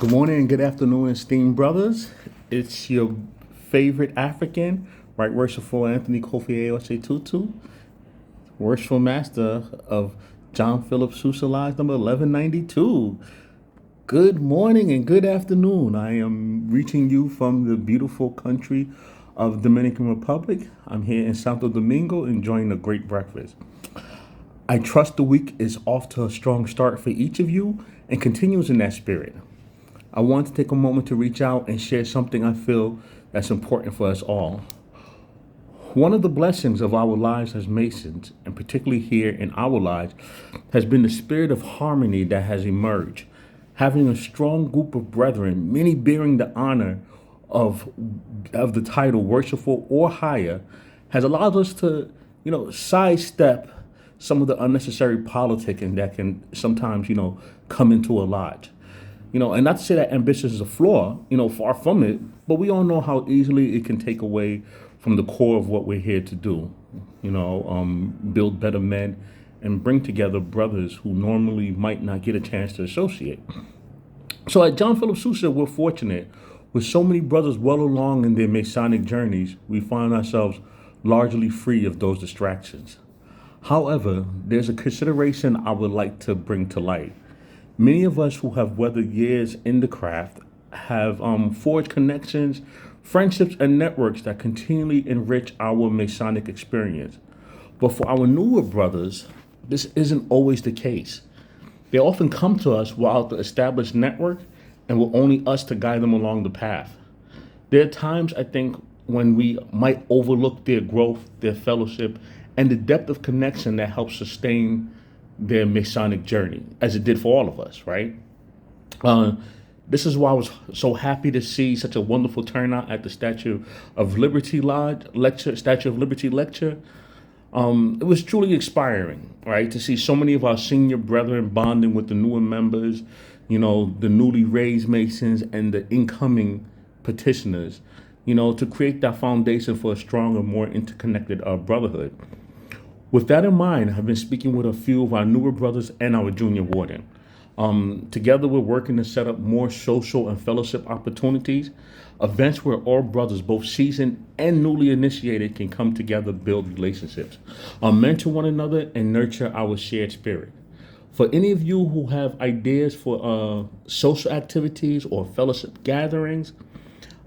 Good morning and good afternoon, esteemed brothers. It's your favorite African, Right Worshipful Anthony Kofi Aoche Tutu, Worshipful Master of John Philip Sousa Lodge number 1192. Good morning and good afternoon. I am reaching you from the beautiful country of Dominican Republic. I'm here in Santo Domingo enjoying a great breakfast. I trust the week is off to a strong start for each of you and continues in that spirit. I want to take a moment to reach out and share something I feel that's important for us all. One of the blessings of our lives as Masons, and particularly here in our lives, has been the spirit of harmony that has emerged. Having a strong group of brethren, many bearing the honor of the title worshipful or higher, has allowed us to, sidestep some of the unnecessary politicking that can sometimes, come into a lodge. And not to say that ambition is a flaw, far from it, but we all know how easily it can take away from the core of what we're here to do, build better men and bring together brothers who normally might not get a chance to associate. So at John Philip Sousa, we're fortunate with so many brothers well along in their Masonic journeys, we find ourselves largely free of those distractions. However, there's a consideration I would like to bring to light. Many of us who have weathered years in the craft have forged connections, friendships, and networks that continually enrich our Masonic experience. But for our newer brothers, this isn't always the case. They often come to us without the established network and with only us to guide them along the path. There are times, I think, when we might overlook their growth, their fellowship, and the depth of connection that helps sustain their Masonic journey, as it did for all of us, right? This is why I was so happy to see such a wonderful turnout at the Statue of Liberty lecture. It was truly inspiring, right, to see so many of our senior brethren bonding with the newer members, the newly raised Masons and the incoming petitioners, to create that foundation for a stronger, more interconnected brotherhood. With that in mind, I've been speaking with a few of our newer brothers and our junior warden. Together, we're working to set up more social and fellowship opportunities, events where all brothers, both seasoned and newly initiated, can come together, build relationships, mentor one another, and nurture our shared spirit. For any of you who have ideas for social activities or fellowship gatherings,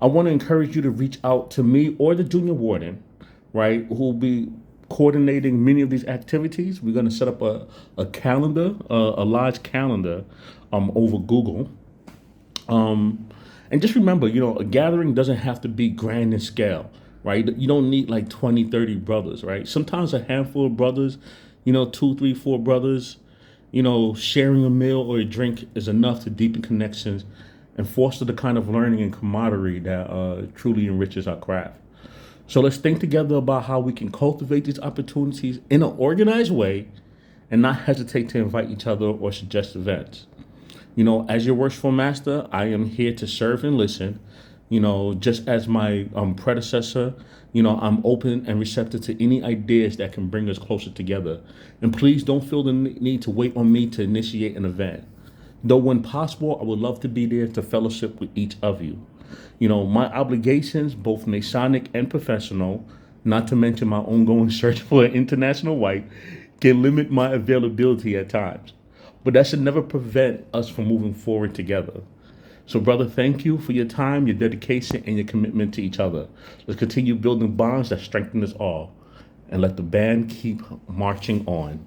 I want to encourage you to reach out to me or the junior warden, right, who will be coordinating many of these activities. We're going to set up a calendar, a large calendar over Google. And just remember, a gathering doesn't have to be grand in scale, right? You don't need like 20, 30 brothers, right? Sometimes a handful of brothers, 2, 3, 4 brothers, sharing a meal or a drink is enough to deepen connections and foster the kind of learning and camaraderie that truly enriches our craft. So let's think together about how we can cultivate these opportunities in an organized way and not hesitate to invite each other or suggest events. As your worshipful master, I am here to serve and listen. Just as my predecessor, I'm open and receptive to any ideas that can bring us closer together. And please don't feel the need to wait on me to initiate an event. Though when possible, I would love to be there to fellowship with each of you. My obligations, both Masonic and professional, not to mention my ongoing search for an international wife, can limit my availability at times. But that should never prevent us from moving forward together. So, brother, thank you for your time, your dedication, and your commitment to each other. Let's continue building bonds that strengthen us all. And let the band keep marching on.